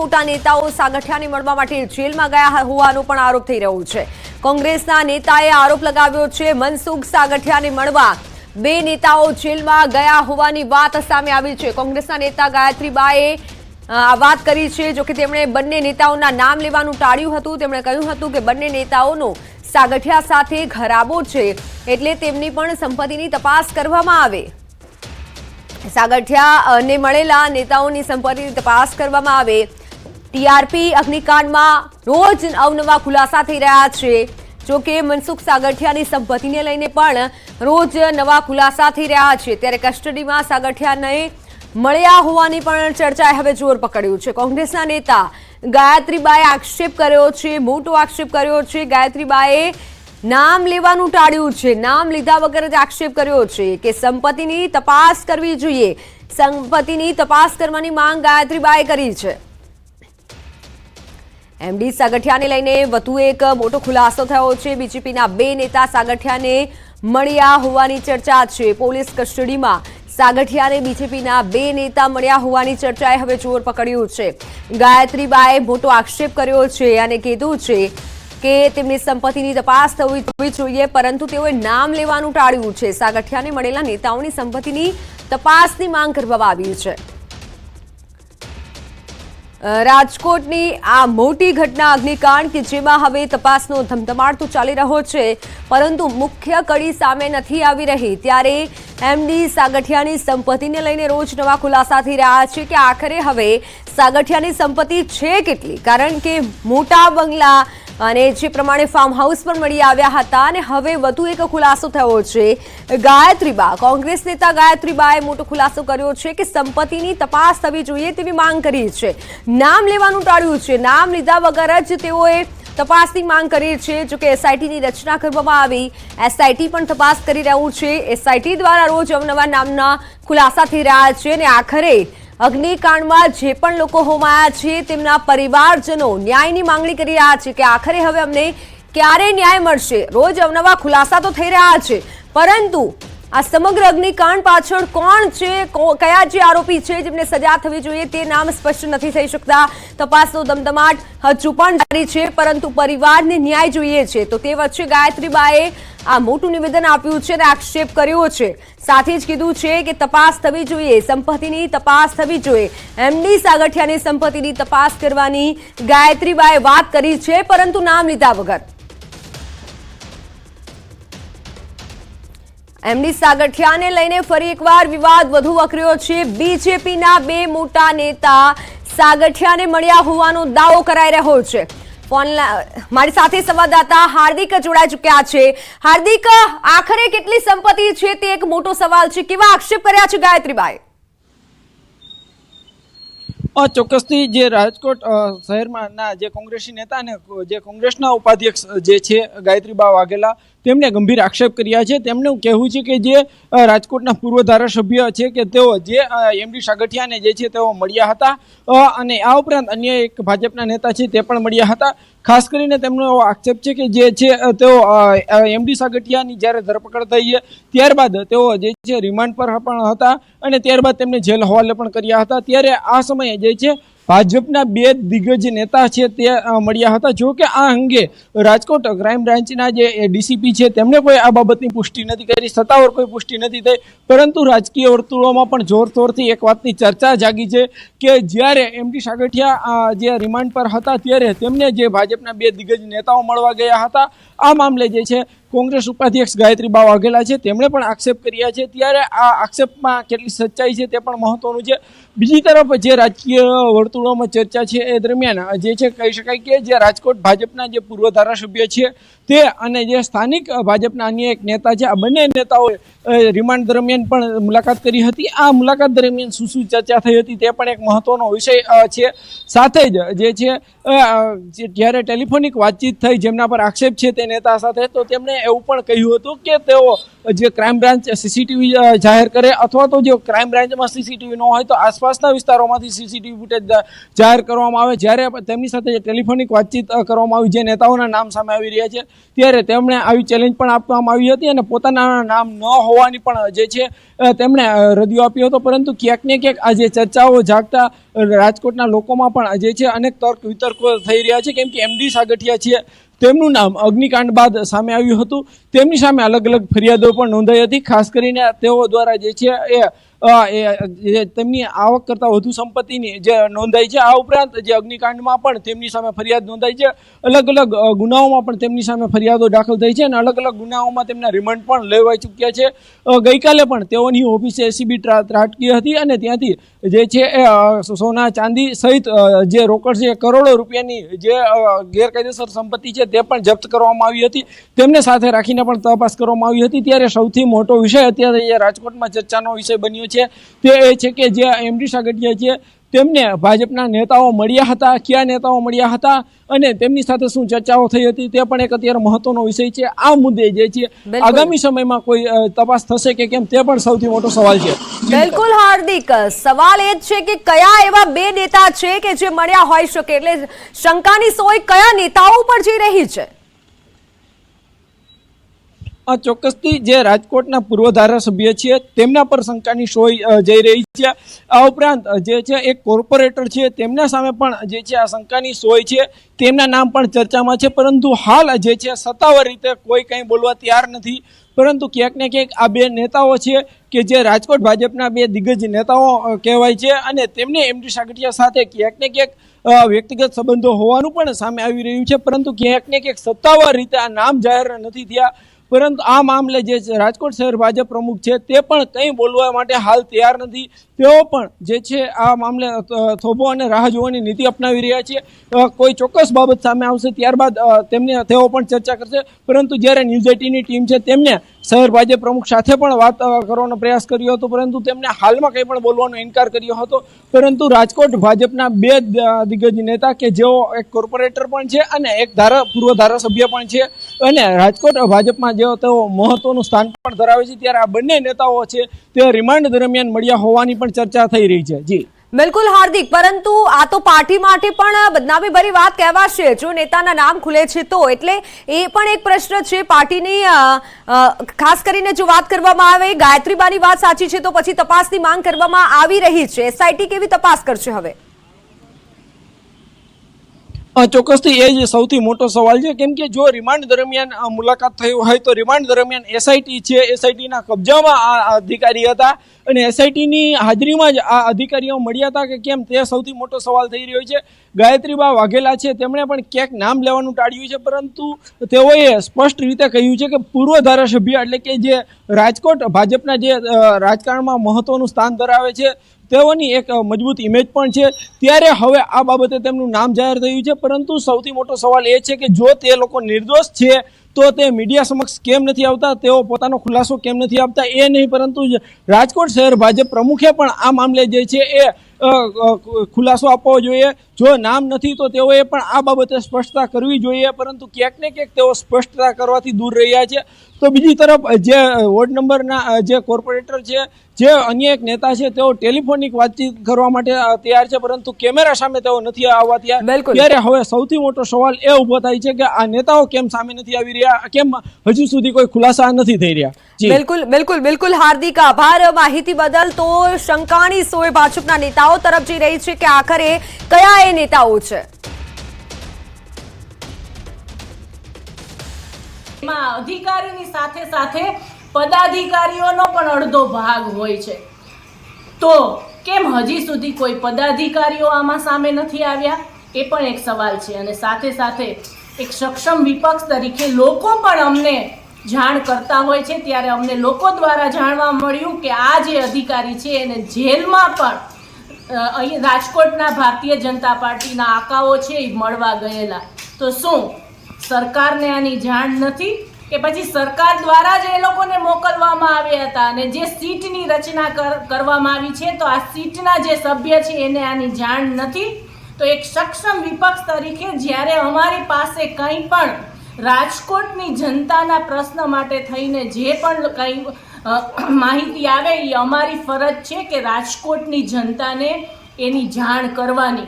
મોટા નેતાઓ સાગઠિયાને મળવા માટે જેલમાં ગયા હોવાનો પણ આરોપ થઈ રહ્યો છે। કોંગ્રેસના નેતાએ આરોપ લગાવ્યો છે મનસુખ સાગઠિયાને મળવા બે નેતાઓ જેલમાં ગયા હોવાની વાત સામે આવી છે। કોંગ્રેસના નેતા ગાયત્રીબાએ આ વાત કરી છે। જો કે તેમણે બંને નેતાઓના નામ લેવાનું ટાળ્યું હતું। તેમણે કહ્યું હતું કે બંને નેતાઓનો સાગઠિયા સાથે ઘરાબો છે, એટલે તેમની પણ સંપત્તિની તપાસ કરવામાં આવે। સાગઠિયાને મળેલા નેતાઓની સંપત્તિની તપાસ કરવામાં આવે। ટીઆરપી અગ્નિકાંડમાં રોજ અવનવા ખુલાસા થઈ રહ્યા છે। જો કે મનસુખ સાગઠિયાની સંપત્તિને લઈને પણ રોજ નવા ખુલાસા થઈ રહ્યા છે। ત્યારે કસ્ટડીમાં સાગઠિયાને મળ્યા હોવાની પણ ચર્ચાએ હવે જોર પકડ્યું છે। કોંગ્રેસના નેતા ગાયત્રીબાએ આક્ષેપ કર્યો છે, મોટો આક્ષેપ કર્યો છે। ગાયત્રીબાએ નામ લેવાનું ટાળ્યું છે, નામ લીધા વગર જ આક્ષેપ કર્યો છે કે સંપત્તિની તપાસ કરવી જોઈએ। સંપત્તિની તપાસ કરવાની માંગ ગાયત્રીબાએ કરી છે। એમડી સાગઠિયાને લઈને વધુ એક મોટો ખુલાસો થયો છે। બીજેપીના બે નેતા સાગઠિયાને મળ્યા હોવાની ચર્ચા છે। પોલીસ કસ્ટડીમાં સાગઠિયાને બીજેપીના બે નેતા મળ્યા હોવાની ચર્ચાએ હવે જોર પકડ્યું છે। ગાયત્રીબાએ મોટો આક્ષેપ કર્યો છે અને કીધું છે કે તેમની સંપત્તિની તપાસ થવી જોઈએ, પરંતુ તેઓએ નામ લેવાનું ટાળ્યું છે। સાગઠિયાને મળેલા નેતાઓની સંપત્તિની તપાસની માંગ કરવામાં આવી છે। રાજકોટની આ મોટી ઘટના અગ્નિકાંડ કે જેમાં હવે તપાસનો ધમધમાટ તો ચાલી રહ્યો છે, પરંતુ મુખ્ય કડી સામે નથી આવી રહી। ત્યારે એમડી સાગઠિયાની સંપત્તિને લઈને રોજ નવા ખુલાસા થઈ રહ્યા છે કે આખરે હવે સાગઠિયાની સંપત્તિ છે કેટલી, કારણ કે મોટા બંગલા અને જે પ્રમાણે ફાર્મ હાઉસ પણ મળી આવ્યા હતા। અને હવે વધુ એક ખુલાસો થયો છે। ગાયત્રીબા, કોંગ્રેસ નેતા ગાયત્રીબાએ મોટો ખુલાસો કર્યો છે કે સંપત્તિની તપાસ થવી જોઈએ તેવી માંગ કરી છે। નામ લેવાનું ટાળ્યું છે, નામ લીધા વગર જ તેઓએ તપાસની માંગ કરી છે। જો કે એસઆઈટીની રચના કરવામાં આવી, એસઆઈટી પણ તપાસ કરી રહ્યું છે। એસઆઈટી દ્વારા રોજ અવનવા નામના ખુલાસા થઈ રહ્યા છે અને આખરે અગ્નિકાંડમાં જે પણ લોકો હોમાયા છે તેમના પરિવારજનો ન્યાયની માંગણી કરી રહ્યા છે કે આખરે હવે અમને ક્યારે ન્યાય મળશે। રોજ અવનવા ખુલાસા તો થઈ રહ્યા છે, પરંતુ આ સમગ્ર અગ્નિકાંડ પાછળ કોણ છે, કયા જે આરોપી છે જેમને સજા થવી જોઈએ તે નામ સ્પષ્ટ નથી થઈ શકતા। તપાસનો ધમધમાટ હજુ પણ જારી છે, પરંતુ પરિવારને ન્યાય જોઈએ છે। તો તે વચ્ચે ગાયત્રીબાએ આ મોટું નિવેદન આપ્યું છે અને આક્ષેપ કર્યો છે। સાથે જ કીધું છે કે તપાસ થવી જોઈએ, સંપત્તિની તપાસ થવી જોઈએ। એમડી સાગઠિયાની સંપત્તિની તપાસ કરવાની ગાયત્રીબાએ વાત કરી છે, પરંતુ નામ લીધા વગર। એમડી સાગઠિયાને લઈને ફરી એકવાર વિવાદ વધુ વકર્યો છે। બીજેપીના બે મોટા નેતા સાગઠિયાને મળ્યા હોવાનો દાવો કરાઈ રહ્યો છે। મારી સાથે સંવાદદાતા હાર્દિક જોડાઈ ચુક્યા છે। હાર્દિક, આખરે કેટલી સંપત્તિ છે તે એક મોટો સવાલ છે, કેવા આક્ષેપ કર્યા છે ગાયત્રીબાએ? ચોક્કસથી જે રાજકોટ શહેરમાં જે કોંગ્રેસી નેતા અને જે કોંગ્રેસના ઉપાધ્યક્ષ જે છે ગાયત્રીબા વાઘેલા, તેમણે ગંભીર આક્ષેપ કર્યા છે। તેમનું કહેવું છે કે જે રાજકોટના પૂર્વ ધારાસભ્ય છે કે તેઓ જે એમડી સાગઠિયાને જે છે તેઓ મળ્યા હતા, અને આ ઉપરાંત અન્ય એક ભાજપના નેતા છે તે પણ મળ્યા હતા। ખાસ કરીને તેમનો એવો આક્ષેપ છે કે જે છે તેઓ એમડી સાગઠિયાની જ્યારે ધરપકડ થઈ ત્યારબાદ તેઓ જે છે રિમાન્ડ પર પણ હતા અને ત્યારબાદ તેમને જેલ હવાલે પણ કર્યા હતા। ત્યારે આ સમયે જે છે ભાજપના બે દિગ્ગજ નેતા છે તે મળ્યા હતા। જો કે આ અંગે રાજકોટ ક્રાઇમ બ્રાન્ચના જે ડીસીપી છે તેમણે કોઈ આ બાબતની પુષ્ટિ નથી કરી, સત્તાવાર કોઈ પુષ્ટિ નથી થઈ, પરંતુ રાજકીય વર્તુળોમાં પણ જોરશોરથી એક વાતની ચર્ચા જાગી છે કે જ્યારે એમડી સાગઠિયા જે રિમાન્ડ પર હતા ત્યારે તેમને જે ભાજપના બે દિગ્ગજ નેતાઓ મળવા ગયા હતા, આ મામલે જે છે કોંગ્રેસ ઉપાધ્યક્ષ ગાયત્રીબા વાઘેલા છે તેમણે પણ આક્ષેપ કર્યા છે। ત્યારે આ આક્ષેપમાં કેટલી સચ્ચાઈ છે તે પણ મહત્વનું છે। બીજી તરફ જે રાજકીય વર્તુળોમાં ચર્ચા છે એ દરમિયાન જે છે કહી શકાય કે જે રાજકોટ ભાજપના જે પૂર્વ ધારાસભ્ય છે તે અને જે સ્થાનિક ભાજપના અન્ય એક નેતા છે, આ બંને નેતાઓએ રિમાન્ડ દરમિયાન પણ મુલાકાત કરી હતી। આ મુલાકાત દરમિયાન શું ચર્ચા થઈ હતી તે પણ એક મહત્વનો વિષય છે। સાથે જ જે છે જ્યારે ટેલિફોનિક વાતચીત થઈ જેમના પર આક્ષેપ છે તે નેતા સાથે, તો તેમણે એવું પણ કહ્યું હતું કે તેઓ જે ક્રાઇમ બ્રાન્ચ સીસીટીવી જાહેર કરે અથવા તો જો ક્રાઇમ બ્રાન્ચમાં સીસીટીવી ન હોય તો આસપાસના વિસ્તારોમાંથી સીસીટીવી ફૂટેજ જાહેર કરવામાં આવે. જ્યારે તેમની સાથે ટેલિફોનિક વાતચીત કરવામાં આવી જે નેતાઓના નામ સામે આવી રહ્યા છે ત્યારે તેમણે આવી ચેલેન્જ પણ આપવામાં આવી હતી અને પોતાના નામ ન હોવાની પણ જે છે તેમણે રદિયો આપ્યો હતો. પરંતુ ક્યાંક ને ક્યાંક આ જે ચર્ચાઓ જાગતા રાજકોટના લોકોમાં પણ જે છે અનેક તર્ક વિતર્કો થઈ રહ્યા છે, કેમ કે MD સાગઠિયા છે તેમનું નામ અગ્નિકાંડ બાદ સામે આવ્યું હતું. તેમની સામે અલગ અલગ ફરિયાદો પણ નોંધાઈ હતી. ખાસ કરીને તેઓ દ્વારા જે છે એ તેમની આવક કરતાં વધુ સંપત્તિની જે નોંધાઈ છે. આ ઉપરાંત જે અગ્નિકાંડમાં પણ તેમની સામે ફરિયાદ નોંધાઈ છે. અલગ અલગ ગુનાઓમાં પણ તેમની સામે ફરિયાદો દાખલ થઈ છે અને અલગ અલગ ગુનાઓમાં તેમના રિમાન્ડ પણ લેવાઈ ચૂક્યા છે. ગઈકાલે પણ તેઓની ઓફિસે એસીબી ત્રાટકી હતી અને ત્યાંથી જે છે એ સોના ચાંદી સહિત જે રોકડ છે કરોડો રૂપિયાની જે ગેરકાયદેસર સંપત્તિ છે તે પણ જપ્ત કરવામાં આવી હતી. તેમને સાથે રાખીને પણ તપાસ કરવામાં આવી હતી. ત્યારે સૌથી મોટો વિષય અત્યારે જે રાજકોટમાં ચર્ચાનો વિષય બન્યો છે તે એ છે કે જે MD સાગઠિયા છે તેમને ભાજપના નેતાઓ મળ્યા હતા, કયા નેતાઓ મળ્યા હતા અને તેમની સાથે શું ચર્ચાઓ થઈ હતી તે પણ એક અત્યારે મહત્વનો વિષય છે. આ મુદ્દે જે છે આગામી સમયમાં કોઈ તપાસ થશે કે કેમ તે પણ સૌથી મોટો સવાલ છે. બિલકુલ હાર્દિક, સવાલ એ જ છે કે કયા એવા બે નેતા છે કે જે મળ્યા હોઈ શકે, એટલે શંકાની સોય કયા નેતાઓ પર જઈ રહી છે? ચોક્કસથી જે રાજકોટના પૂર્વ ધારાસભ્ય છે તેમના પર શંકાની સોય જઈ રહી છે. આ ઉપરાંત જે છે એક કોર્પોરેટર છે તેમના સામે પણ જે છે આ શંકાની સોય છે. તેમના નામ પણ ચર્ચામાં છે, પરંતુ હાલ જે છે સત્તાવાર રીતે કોઈ કંઈ બોલવા તૈયાર નથી. પરંતુ ક્યાંક ને ક્યાંક આ બે નેતાઓ છે કે જે રાજકોટ ભાજપના બે દિગ્ગજ નેતાઓ કહેવાય છે અને તેમને MD સાગઠિયા સાથે ક્યાંક ને ક્યાંક વ્યક્તિગત સંબંધો હોવાનું પણ સામે આવી રહ્યું છે. પરંતુ ક્યાંક ને ક્યાંક સત્તાવાર રીતે આ નામ જાહેર નથી થયા. પરંતુ આ મામલે જે રાજકોટ શહેર ભાજપ પ્રમુખ છે તે પણ કંઈ બોલવા માટે હાલ તૈયાર નથી. તેઓ પણ જે છે આ મામલે થોભો અને રાહ જોવાની નીતિ અપનાવી રહ્યા છે. કોઈ ચોક્કસ બાબત સામે આવશે ત્યારબાદ તેઓ પણ ચર્ચા કરશે. પરંતુ જ્યારે ન્યૂઝ 18ની ટીમ છે તેમને શહેર ભાજપ પ્રમુખ સાથે પણ વાત કરવાનો પ્રયાસ કર્યો હતો, પરંતુ તેમને હાલમાં કંઈ પણ બોલવાનો ઇનકાર કર્યો હતો. પરંતુ રાજકોટ ભાજપના બે દિગ્ગજ નેતા કે જેઓ એક કોર્પોરેટર પણ છે અને એક પૂર્વ ધારાસભ્ય પણ છે અને રાજકોટ ભાજપમાં જેઓ તેઓ મહત્વનું સ્થાન પણ ધરાવે છે, ત્યારે આ બંને નેતાઓ છે તે રિમાન્ડ દરમિયાન મળ્યા હોવાની પણ ચર્ચા થઈ રહી છે. જી બિલકુલ હાર્દિક, પરંતુ આ તો પાર્ટી માટે પણ બદનામી ભરી વાત કહેવાશે જો નેતાના નામ ખુલે છે તો. એટલે એ પણ એક પ્રશ્ન છે પાર્ટીની. ખાસ કરીને જો વાત કરવામાં આવે ગાયત્રીબાની વાત સાચી છે તો પછી તપાસની માંગ કરવામાં આવી રહી છે. SIT કેવી તપાસ કરશે હવે? ચોક્કસથી એ જ સૌથી મોટો સવાલ છે, કેમ કે જો રિમાન્ડ દરમિયાન મુલાકાત થઈ હોય તો રિમાન્ડ દરમિયાન SIT છે, SITના કબજામાં આ અધિકારી હતા અને SITની હાજરીમાં જ આ અધિકારીઓ મળ્યા હતા કે કેમ તે સૌથી મોટો સવાલ થઈ રહ્યો છે. ગાયત્રીબા વાઘેલા છે તેમણે પણ ક્યાંક નામ લેવાનું ટાળ્યું છે, પરંતુ તેઓએ સ્પષ્ટ રીતે કહ્યું છે કે પૂર્વ ધારાસભ્ય એટલે કે જે રાજકોટ ભાજપના જે રાજકારણમાં મહત્વનું સ્થાન ધરાવે છે તેઓની એક મજબૂત ઇમેજ પણ છે. ત્યારે હવે આ બાબતે તેમનું નામ જાહેર થયું છે. પરંતુ સૌથી મોટો સવાલ એ છે કે જો તે લોકો નિર્દોષ છે તો તે મીડિયા સમક્ષ કેમ નથી આવતા, તેઓ પોતાનો ખુલાસો કેમ નથી આપતા એ નહીં, પરંતુ રાજકોટ શહેર ભાજપ પ્રમુખે પણ આ મામલે જે છે એ ખુલાસો આપવો જોઈએ. જો નામ નથી તો તેઓએ પણ આ બાબતે સ્પષ્ટતા કરવી જોઈએ, પરંતુ ક્યાંક ને ક્યાંક તેઓ સ્પષ્ટતા કરવાથી દૂર રહ્યા છે. તો બીજી તરફ જે વોર્ડ નંબરના જે કોર્પોરેટર છે, જે અન્ય એક નેતા છે, તેઓ ટેલિફોનિક વાતચીત કરવા માટે તૈયાર છે, પરંતુ કેમેરા સામે તેઓ નથી આવવા તૈયાર. ત્યારે હવે સૌથી મોટો સવાલ એ ઉભો થાય છે કે આ નેતાઓ કેમ સામે નથી આવી રહ્યા, કેમ હજુ સુધી કોઈ ખુલાસા નથી થઈ રહ્યા. બિલકુલ બિલકુલ બિલકુલ હાર્દિક, આભાર માહિતી બદલ. તો શંકાની સોય ભાજપના નેતાઓ તરફ જઈ રહી છે કે આખરે કયા એ નેતાઓ છે? અધિકારીની સાથે સાથે પદાધિકારીઓનો પણ અડધો ભાગ હોય છે, તો કેમ હજી સુધી કોઈ પદાધિકારીઓ આમાં સામે નથી આવ્યા એ પણ એક સવાલ છે. અને સાથે સાથે એક સક્ષમ વિપક્ષ તરીકે લોકો પણ અમને જાણ કરતા હોય છે, ત્યારે અમને લોકો દ્વારા જાણવા મળ્યું કે આ જે અધિકારી છે એને જેલમાં પણ અહીં રાજકોટના ભારતીય જનતા પાર્ટીના આકાઓ છે એ મળવા ગયેલા. તો શું સરકારને આની જાણ નથી કે પછી સરકાર દ્વારા જ એ લોકોને મોકલવામાં આવ્યા હતા અને જે સીટની રચના કરવામાં આવી છે તો આ સીટના જે સભ્ય છે એને આની જાણ નથી? તો એક સક્ષમ વિપક્ષ તરીકે જ્યારે અમારી પાસે કંઈ પણ રાજકોટની જનતાના પ્રશ્ન માટે થઈને જે પણ કંઈ માહિતી આવે એ અમારી ફરજ છે કે રાજકોટની જનતાને એની જાણ કરવાની.